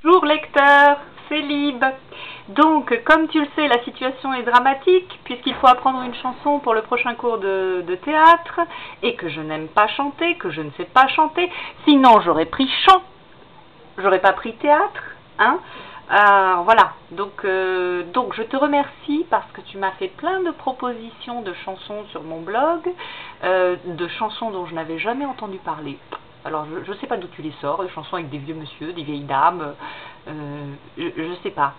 Bonjour lecteur, c'est Lib. Donc, comme tu le sais, la situation est dramatique puisqu'il faut apprendre une chanson pour le prochain cours de théâtre et que je n'aime pas chanter, que je ne sais pas chanter. Sinon, j'aurais pris chant, j'aurais pas pris théâtre, hein. Voilà, donc je te remercie parce que tu m'as fait plein de propositions de chansons sur mon blog, de chansons dont je n'avais jamais entendu parler. Alors je sais pas d'où tu les sors, des chansons avec des vieux monsieur, des vieilles dames, je sais pas.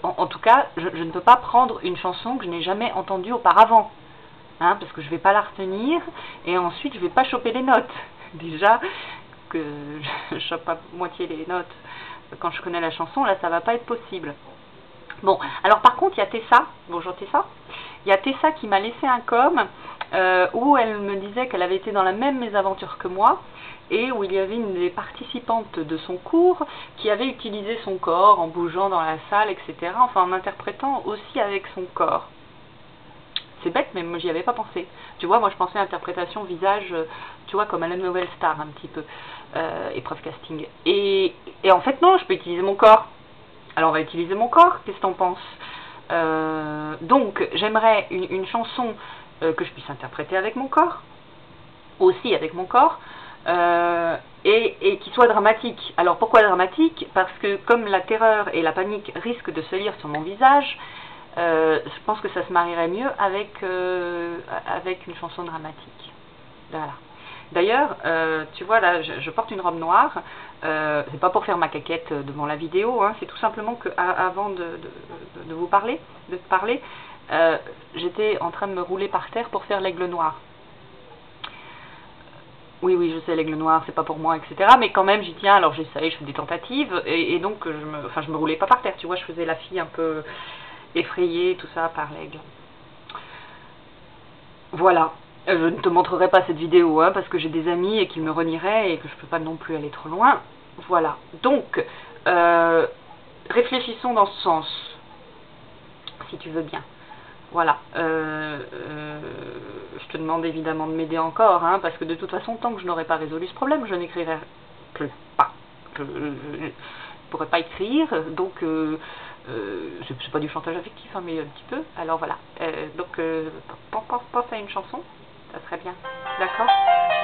En tout cas, je ne peux pas prendre une chanson que je n'ai jamais entendue auparavant, hein, parce que je vais pas la retenir et ensuite je vais pas choper les notes. Déjà que je chope pas moitié les notes quand je connais la chanson, là ça va pas être possible. Bon, alors par contre il y a Tessa, bonjour Tessa, il y a Tessa qui m'a laissé un com où elle me disait qu'elle avait été dans la même mésaventure que moi et où il y avait une des participantes de son cours qui avait utilisé son corps en bougeant dans la salle, etc. Enfin en interprétant aussi avec son corps. C'est bête, mais moi j'y avais pas pensé. Tu vois, moi je pensais à interprétation visage, tu vois, comme à la Nouvelle Star un petit peu, épreuve casting. Et en fait non, je peux utiliser mon corps. Alors on va utiliser mon corps, qu'est-ce que t'en penses? Donc j'aimerais une chanson que je puisse interpréter avec mon corps, aussi avec mon corps, et qui soit dramatique. Alors pourquoi dramatique? Parce que comme la terreur et la panique risquent de se lire sur mon visage, je pense que ça se marierait mieux avec une chanson dramatique. Voilà. D'ailleurs, tu vois là, je porte une robe noire. C'est pas pour faire ma caquette devant la vidéo, hein, c'est tout simplement que avant de vous parler, j'étais en train de me rouler par terre pour faire l'aigle noir. Oui, je sais, l'aigle noir, c'est pas pour moi, etc. Mais quand même, j'y tiens, alors j'essaye, je fais des tentatives, et donc je me roulais pas par terre, tu vois, je faisais la fille un peu effrayée, tout ça, par l'aigle. Voilà. Je ne te montrerai pas cette vidéo, hein, parce que j'ai des amis et qui me renieraient et que je peux pas non plus aller trop loin. Voilà. Donc, réfléchissons dans ce sens, si tu veux bien. Voilà. Je te demande évidemment de m'aider encore, hein, parce que de toute façon, tant que je n'aurai pas résolu ce problème, je n'écrirai plus pas. Je ne pourrai pas écrire, donc c'est pas du chantage affectif, hein, mais un petit peu. Alors voilà. Donc, pense à une chanson, ça serait bien. D'accord?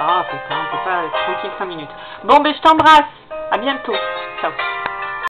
Ah putain, on peut pas être tranquille 5 minutes. Bon, ben je t'embrasse. À bientôt. Ciao.